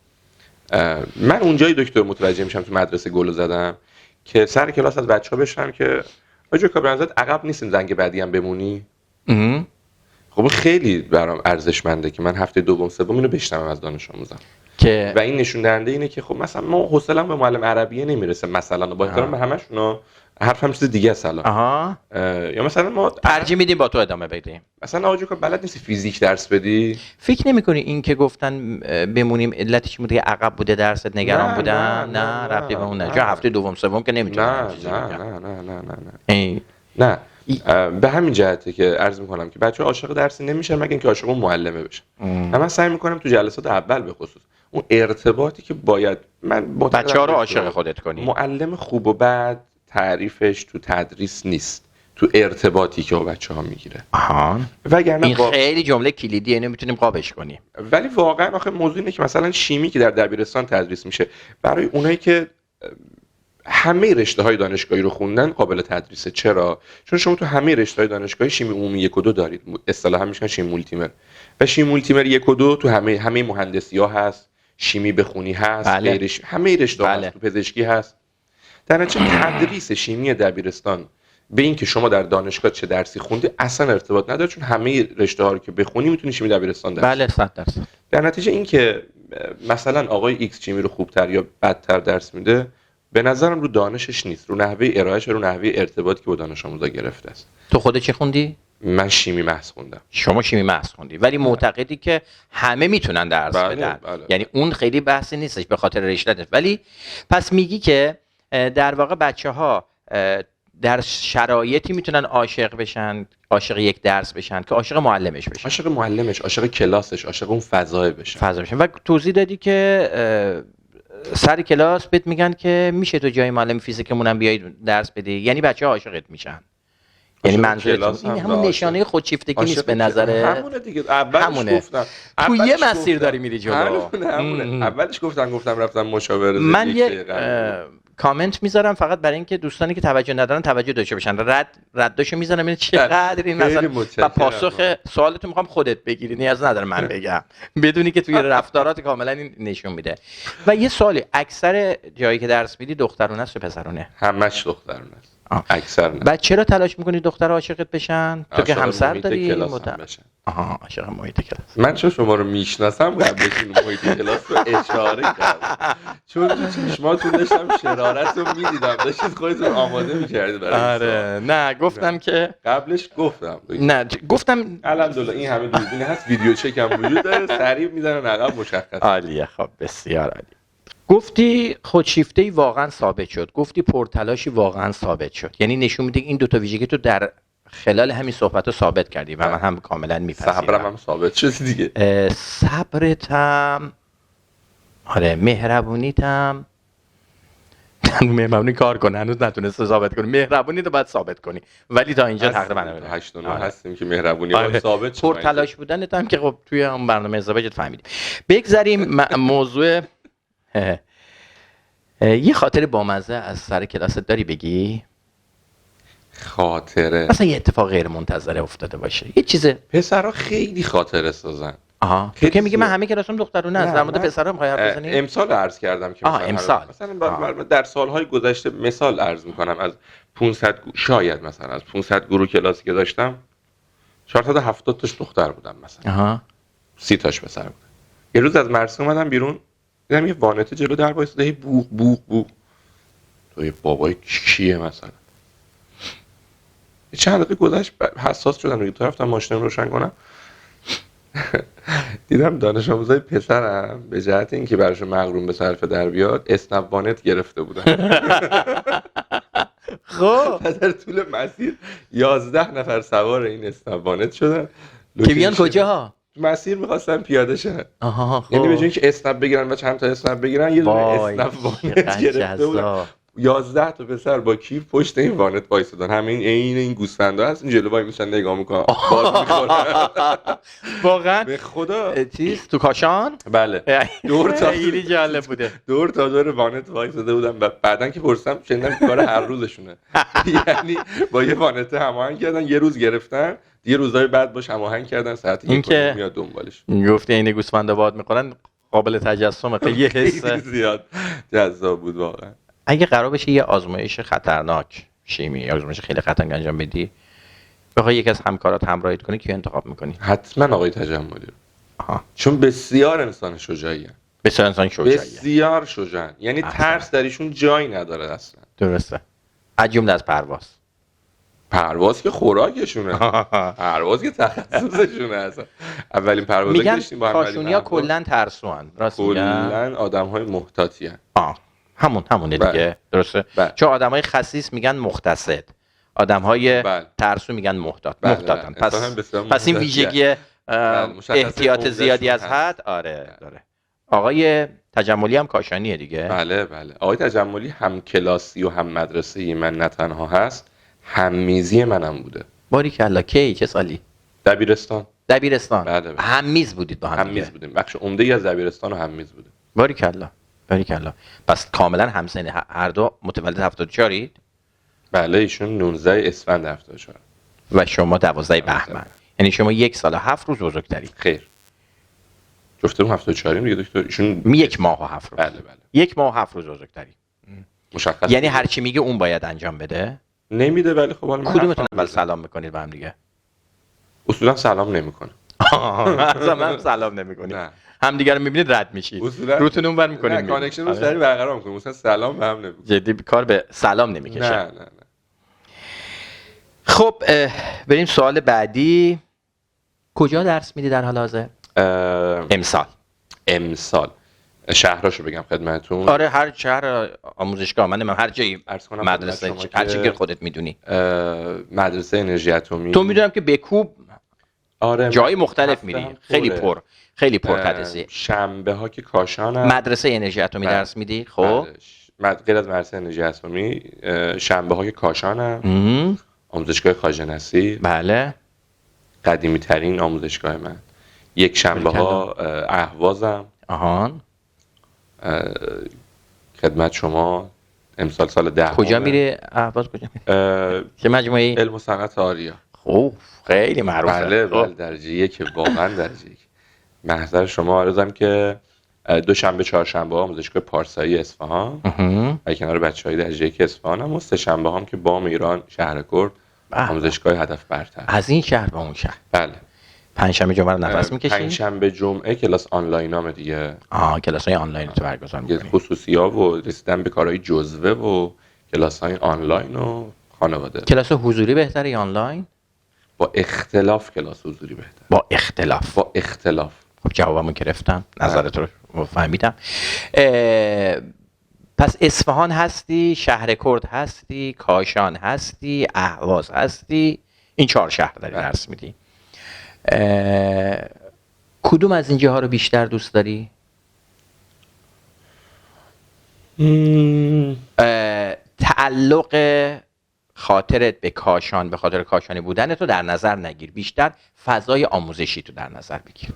من اونجای دکتر متوجه میشم تو مدرسه گلو زدم که سر کلاس از بچه‌ها بشنم که آجا کابرنزت عقب نیستیم زنگ بعدی هم بمونی. خب خیلی برام ارزشمنده که من هفته دوم سوم اینو بشنوم از دانش آموزم که و این نشون دهنده اینه که خب مثلا ما حوصله‌ام به معلم عربیه نمیرسه مثلا، با احترام به همشون حرفم چیز دیگه است الان. یا مثلا ما ترجیح میدیم با تو ادامه بدیم. مثلا آجا که بلد نیستی فیزیک درس بدی. فکر نمی‌کنی این که گفتن بمونیم علتش این بوده عقب بوده درست نگران بودن؟ نه ربطی به اون نه. چون هفته دوم سوم که نمیتونن. نه به همین جهته که عرض میکنم که بچه‌ها عاشق درسی نمیشن مگه اینکه عاشق اون معلمه بشن. من سعی میکنم تو جلسات اول به خصوص اون ارتباطی که باید بچه‌ها رو عاشق خودت کنی. معلم خوب و بد تعریفش تو تدریس نیست، تو ارتباطی که با بچه‌ها میگیره. وگرنه این خیلی جمله کلیدیه، اینو میتونیم قابش کنیم. ولی واقعا آخه موضوع اینه که مثلا شیمی که در دبیرستان تدریس میشه برای اونایی که همه رشته‌های دانشگاهی رو خوندن قابل تدریسه. چرا؟ چون شما تو همه رشته‌های دانشگاهی شیمی عمومی 1 و 2 دارید، اصطلاحا میگن شیمی مولتیمر. و شیمی مولتیمر 1 و 2 تو همه مهندسی‌ها هست، شیمی بخونی هست، غیرش همه رشته‌ها هست، تو پزشکی هست. در نتیجه تدریس شیمی دبیرستان به این که شما در دانشگاه چه درسی خوندی اصلا ارتباط نداره، چون همه رشته‌ها رو که بخونی میتونی شیمی دبیرستان درس. بله 100%. در نتیجه این که مثلا آقای ایکس شیمی رو خوبتر یا بدتر درس میده به نظرم رو دانشش نیست، رو نحوه ارائهش، رو نحوه ارتباطی که با دانش آموزا گرفته است. تو خودت چی خوندی؟ من شیمی محض خوندم. شما شیمی محض خوندی ولی معتقدی که همه میتونن درس بدن. یعنی اون خیلی بحثی نیستش به خاطر رشته‌ت. ولی پس میگی که در واقع بچه‌ها در شرایطی میتونن عاشق بشن، عاشق یک درس بشن که عاشق معلمش بشن، عاشق معلمش، عاشق کلاسش، عاشق اون فضای بشن. و توضیح دادی که سر کلاس بهت میگن که میشه تو جای معلم فیزیکمون هم بیای درس بدی، یعنی بچه‌ها عاشقت میشن. یعنی منظورت این همون نشانه خودشیفتگی نیست به نظره؟ همونه دیگه. اولش گفتم تو یه مسیر داری میری جلو. اولش گفتم رفتم مشاوره. من یه کامنت میذارم فقط برای اینکه دوستانی که توجه ندارن توجه داشته باشن. رداشو میذارم این چقدر این مثلا و پاسخ سوالتو میخوام خودت بگیری، نیاز نداره من بگم، بدونی که توی رفتارات کاملا این نشون میده. و یه سوالی، اکثر جایی که درس میدی دخترونه است یا پسرونه؟ همش دخترونه است. اکثر نه. بعد چرا تلاش میکنی دختر عاشقت بشن؟ تو که عاشق همسر محیط داری کلاس هم بشن. آها، عاشق محیط کلاس. من چون شما رو میشناسم قبلش این محیط کلاس رو اشاره کردم، چون تو چشماتون داشتم شرارت رو میدیدم، داشتید خودتون آماده میکردید برای این سوال. آره نه گفتم که قبلش گفتم نه گفتم الحمدلله این همه دوربین هست، ویدیو چک هم وجود داره، سریع میزنن عقب مشخص. عالیه. خب بسیار عالی. گفتی خودشیفته‌ای واقعا ثابت شد، گفتی پرتلاشی واقعا ثابت شد، یعنی نشون میده این دوتا ویژگی تو در خلال همین صحبت ثابت کردی و من هم کاملا میپذیرم. صبرم هم ثابت شد دیگه. صبرتم، آره، مهربونیتم مهربونی کار کنه، هنوز نتونسته ثابت کنی، مهربونی رو باید ثابت کنی، ولی تا اینجا تقریبا 8 و 9 هستیم که مهربونی باید ثابت شه. پرتلاش بودنت هم که خب توی اون برنامه ازدواجت فهمیدیم. بگذریم موضوع. یه خاطر بامزه از سر کلاست داری بگی؟ خاطره مثلا یه اتفاق غیر منتظره افتاده باشه، یه چیز. پسرا خیلی خاطره سازن. آها، تو که میگی من همه کلاسام دخترونه است، در مورد پسرا میخوای حرف بزنی؟ امسال عرض کردم که امسال مثلا در سالهای گذشته مثال عرض میکنم، از 500 شاید مثلا از 500 گروه کلاسی که داشتم 470 تاش دختر بودن مثلا. آها، 30 تاش پسر بودن. یه روز از مدرسه اومدم بیرون، دیدم یه وانته جلو در وایساده، هی بوق بوق بوق. تو یه بابای کیه مثلا؟ چند دقیقه گذشت حساس شدم دیگه، رفتم ماشینم روشن کنم دیدم دانش آموزای پسرم به جهت اینکه براشون مغروم به صرفه در بیاد اسنپ وانت گرفته بودن. خب در طول مسیر 11 نفر سوار این اسنپ وانت شدن که بیان کجا؟ مسیر می‌خواستن پیاده شن. آها، خب یعنی به جای اینکه اسنپ بگیرن و چند تا اسنپ بگیرن، یه دونه اسنپ وانت گرفته بودن. 11 تا پسر با کیف پشت این وانت وایسادن، همه این گوسفندا هستن جلو وای میشن نگاه میکنن، باز میخورن. واقعا به خدا چیز تو کاشان؟ بله. دور تا خیلی جالب بوده. دور تا دور وانت وایساده بودن و بعدن که پرسیدم شنیدم کار هر روزشونه. یعنی با یه وانت هماهنگ کردن، یه روز گرفتن، دیگه روزهای بعد باش هماهنگ کردن، ساعت یک میاد دنبالش. گفته این گوسفندا باد میخورن، قابل تجسمه، خیلی حس زیاد جذاب بود واقعا. اگه قرار بشه یه آزمایش خطرناک شیمی، آزمایش خیلی خطرناک انجام بدی، بخوای یکی از همکارات همراهیت کنی، کیو انتخاب میکنی؟ حتما آقای تجملی رو. آها، چون بسیار انسان شجاعیه. بسیار انسان شجاعیه. بسیار شجاعن، یعنی ترس در ایشون جایی نداره اصلا. درسته. از جمله از پرواز که خوراکشونه. پرواز که تخصصشونه اصلا. اولین پروازی که داشتیم با هم کاشونیا کلا ترسوان، راست میگن؟ کلا آدم‌های محتاطی ان. همونه دیگه. درسته. چون آدمای خسیس میگن مختصد، آدم‌های ترسو میگن محتاطن. پس این ویژگی احتیاط زیادی از حد داره. آقای تجملی هم کاشانیه دیگه. بله. آقای تجملی هم کلاسی و هم مدرسه‌ای من نه تنها هست، هم میزی منم بوده. باریکلا. کی چه سالی؟ دبیرستان. بله. هم میز بودید با هم؟ هم میز بودیم. بخش عمده‌ای از دبیرستان و هم میز بودیم. باریکلا. پس کاملا همسن هر دو. متولد 74 بله، ایشون 19 اسفند 74 و شما 12 بهمن. یعنی شما 1 سال و 7 روز بزرگتری. خیر، جفتمون 74 دیگه دکتر. ایشون 1 ماه و 7 روز. بله. 1 ماه و 7 روز بزرگتری. مشخص. یعنی هر چی میگه اون باید انجام بده؟ نمیده، ولی خب حالا کدومتون اول سلام میکنید به هم دیگه؟ اصولا سلام نمیکنه. اصلا سلام نمیکنید. هم دیگه رو میبینید رد میشید. روتون اونور میکنید. نه، کانکشن رو سری برقرار میکنیم. مثلا سلام به هم نمیکنه. جدی کار به سلام نمیکشه. نه. خب بریم سوال بعدی. کجا درس میدی در حال حاضر؟ امسال شهراشو بگم خدمتتون. آره، هر شهر آموزشگاه، من هر جایی مدرسه، هر چی که خودت میدونی. مدرسه انرژی اتمی. تو میدونم که بکوب. آره، جای مختلف میری. خیلی پر تدریسی. شنبه ها که کاشانم. مدرسه انرژی اتمی درس میدی؟ خب غیر از مدرسه انرژی اتمی، شنبه ها که کاشانم. آموزشگاه خواجه نصیر. بله. قدیمی ترین آموزشگاه من. یک شنبه ها اهوازم. آهان. خدمت شما امسال سال 10. کجا میری اهواز؟ کجا میری؟ چه مجموعه‌ای؟ علم و صنعت آریا. خب خیلی معروفه. بله، درجه 1 واقعا درجه 1. محضر شما عرضم که دوشنبه چهارشنبه ها آموزشگاه پارسایی اصفهان و کنار بچهای درجه یک اصفهان هم، و سه شنبه هم که بام ایران شهر کرد آموزشگاه هدف برتر. از این شهر به اون شهر. بله. پنجشنبه جمعه رو نفس می‌کشی؟ پنجشنبه جمعه کلاس آنلاینام دیگه. کلاس‌های آنلاین تو برگزار می‌کنی. خصوصی‌ها و رسیدن به کارهای جزوه و کلاس‌های آنلاین و خانواده. کلاس حضوری بهتره یا آنلاین؟ با اختلاف کلاس حضوری بهتره. با اختلاف. با اختلاف. خب جوابمو گرفتم، نظرت رو فهمیدم. پس اصفهان هستی، شهر کرد هستی، کاشان هستی، اهواز هستی، این 4 شهر داری درس میدی. کدوم از این جاها رو بیشتر دوست داری؟ تعلق خاطرت به کاشان، به خاطر کاشانی بودن تو در نظر نگیر، بیشتر فضای آموزشی تو در نظر بگیر.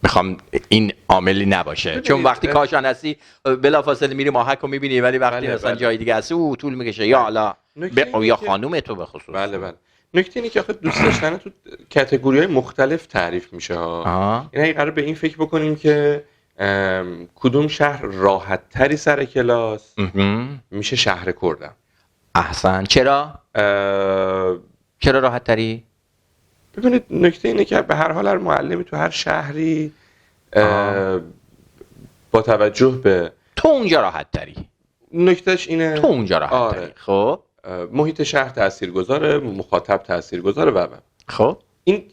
میخوام این عاملی نباشه، چون وقتی کاشان هستی بلافاصله میری ماهک رو میبینی، ولی وقتی مثلا جای دیگه هستی طول میکشه، یا حالا یا خانوم تو به خصوص. بله. نکته اینه که آخه دوست داشتن تو کاتگوری‌های مختلف تعریف میشه ها. یعنی قرار به این فکر بکنیم که کدوم شهر راحت تری سر کلاس، میشه شهر کردم. احسن. چرا راحت تری؟ ببینید نکته اینه که به هر حال هر معلمی تو هر شهری با توجه به تو اونجا راحت تری. نکتهش اینه تو اونجا راحت تری. خب محیط شهر تاثیرگذاره، مخاطب تاثیرگذاره و خب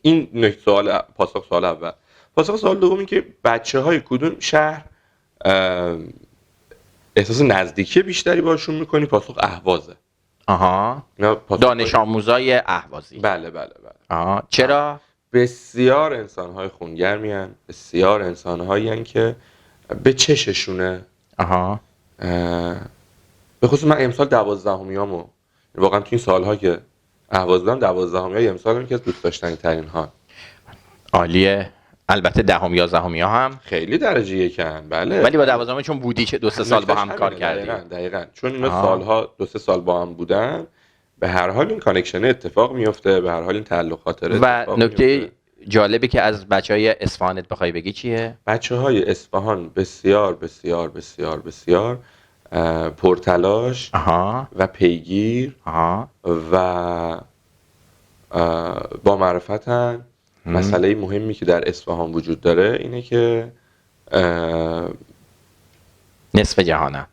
این نکته سوال پاسخ سوال اول. پاسخ سوال دوم این که بچه‌های کدوم شهر احساس نزدیکی بیشتری باشون میکنی؟ پاسخ اهوازه. دانش آموزای اهوازی. بله. چرا؟ بسیار انسان‌های خونگرمی هن، بسیار انسان‌هایی هن که به چششونه. به خصوص من امسال 12میامو واقعا تو این سالها که اهواز بودم 12میای امسالم که دوست داشتنی ترین ها. عالیه. البته 10 و 11 هم خیلی درجه یکن. بله. ولی با 12 چون بودی که 2-3 سال با هم کار کردی. دقیقاً. چون اینا سالها 2-3 سال با هم بودن، به هر حال این کانکشن اتفاق میفته، به هر حال این تعلقات و نکته جالبی که از بچهای اصفهانت بخوای بگی چیه؟ بچهای اصفهان بسیار بسیار بسیار بسیار پرتلاش و پیگیر و با معرفتن. مسئله مهمی که در اصفهان وجود داره اینه که نصف جهانم.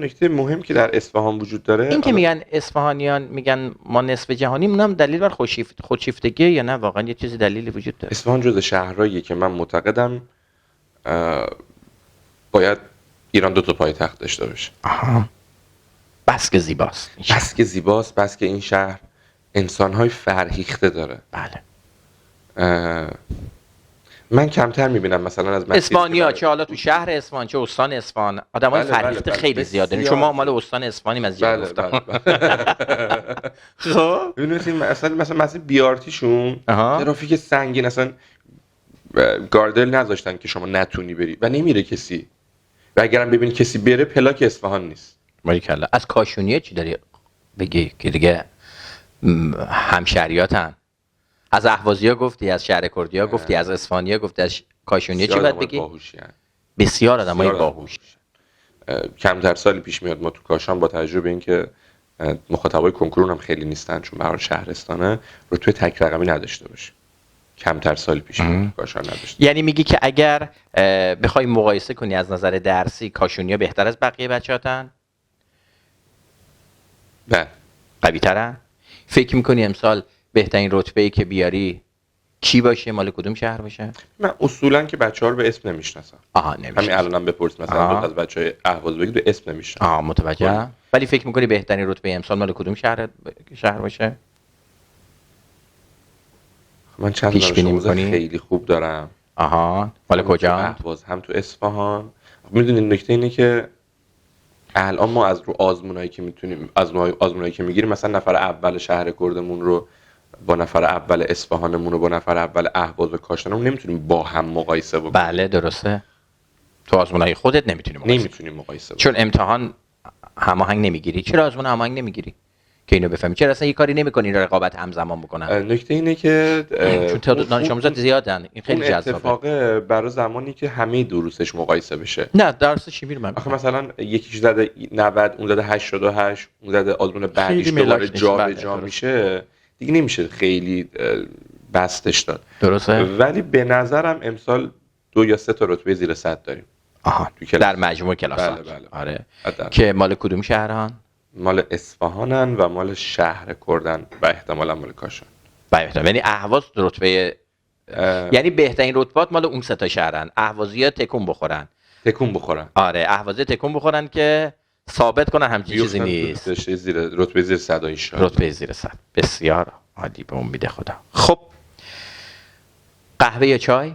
نکته مهم که در اصفهان وجود داره این که میگن اصفهانیان میگن ما نصف جهانیم، اونم دلیل بر خودشیفتگی یا نه واقعا یه چیزی دلیلی وجود داره؟ اصفهان جز شهرهاییه که من معتقدم باید ایران 2 پایتخت داشته باشه. بس که زیباست. بس که این شهر انسان‌های فرهیخته داره. بله. من کمتر میبینم مثلا از اسپانیا، چه حالا تو شهر اصفهان چه استان اصفهان، آدمای فرهیخته خیلی زیاده. چون ما مال استان اصفهانیم از جا گفتم. خب ببینید مثلا بیارتیشون ترافیک سنگین، اصلا گاردل نذاشتن که شما نتونی بری و نمیره کسی، و اگرم ببینی کسی بره پلاک اصفهان نیست. باریکلا. از کاشونیه چی داری بگی که دیگه همشهریاتن؟ از اهوازی‌ها گفتی، از شهر کردی‌ها گفتی، از اصفهانی‌ها گفتی، از کاشونی‌ها چی باید بگی؟ بسیار آدمای باهوش. کمتر سالی پیش میاد ما تو کاشان با توجه به اینکه مخاطبای کنکور هم خیلی نیستن چون به هر شهرستانه، رتبه تک رقمی نداشته باشه. کمتر سالی پیش میاد تو کاشان نداشته. یعنی میگی که اگر بخوای مقایسه کنی از نظر درسی کاشونی‌ها بهتر از بقیه بچه‌هاتن؟ بله. قوی‌ترن؟ فکر می‌کنی امسال بهترین رتبه‌ای که بیاری کی باشه؟ مال کدوم شهر باشه؟ من اصولا که بچه‌ها رو به اسم نمیشناسم. همین الانم بپرس مثلا از بچه‌های اهواز بگید به اسم نمیشناسم. متوجهم. ولی فکر می‌کنی بهترین رتبه امسال مال کدوم شهر باشه؟ من چند تا خیلی خوب دارم. مال کجا؟ اهواز هم تو اصفهان. میدونید نکته اینه که الان ما از رو آزمونایی که میتونیم آزمونایی که میگیریم، مثلا نفر اول شهر کردمون رو با نفر اول اصفهانمون رو با نفر اول اهواز و کاشانمون نمیتونیم با هم مقایسه بکنیم. بله درسته. تو آزمونای خودت نمیتونیم مقایسه بکنیم. چون امتحان هماهنگ نمیگیری. چرا آزمون هماهنگ نمیگیری؟ که اینو بفهمی؟ چرا اصلا یه کاری نمی‌کنی اینا رقابت همزمان بکنن؟ نکته اینه که چون تعداد دانش آموزات زیادن، این خیلی اون جذابه. اتفاقه برای زمانی که همه دروسش مقایسه بشه. نه درس شیمی رو من آخه مثلا یکیش زده 90 اون زده 88 اون زده آزمون بعدیش خیلی دوباره ملاک نیست. جا بله، به جا درست. میشه دیگه نمیشه خیلی بستش داد. درسته؟ ولی به نظرم امسال 2 یا 3 تا رتبه زیر 100 داریم. آها تو کلاس. در مجموع کلاس‌ها. بله، بله. آره. حداقل. که مال کدوم شهران؟ مال اصفهانن و مال شهر کردن و احتمالا مال کاشان. بله، یعنی اهواز رتبه، یعنی بهترین رتبات مال اون سه تا شهرن. اهوازی‌ها تکون بخورن. تکون بخورن. آره، اهوازی تکون بخورن که ثابت کنن همچین چیزی بیفتن نیست. تو رتبه زیر 100 ان شاء الله. رتبه زیر 100. بسیار عالی، به امید خدا. خب قهوه یا چای؟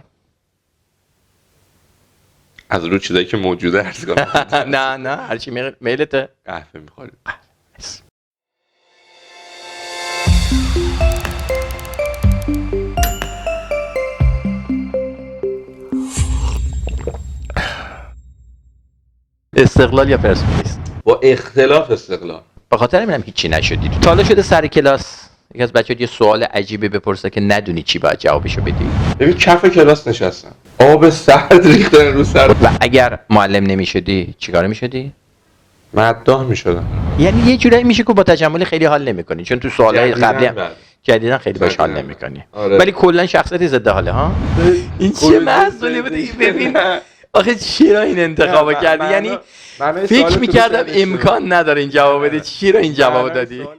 از رو چیزایی که موجوده عرض کنم. نه هرچی میلته. قهوه می‌خوریم. استقلال یا پرسپولیس؟ با اختلاف استقلال. به خاطر همینم هیچی نشدی. تا حالا شده سر کلاس یکی از بچه‌ها یه سوال عجیبی بپرسه که ندونی چی باید جوابشو بدی؟ ببین کف کلاس نشستم آب سرد ریختن رو سر و اگر معلم نمیشدی چیکار میشدی؟ مداح میشدم. یعنی یه جورایی میشه که با تجمل خیلی حال نمیکنی، چون تو سوالای جدیداً قبلی هم بله. جدیدن خیلی باش حال جدیداً. نمیکنی. آره. ولی کلا شخصیت ضد حاله ها. این چه محصولی بوده؟ ببین آخه چرا این انتخابو کردی؟ یعنی فکر میکردم امکان نداره این جواب بده، چرا این جواب دادی؟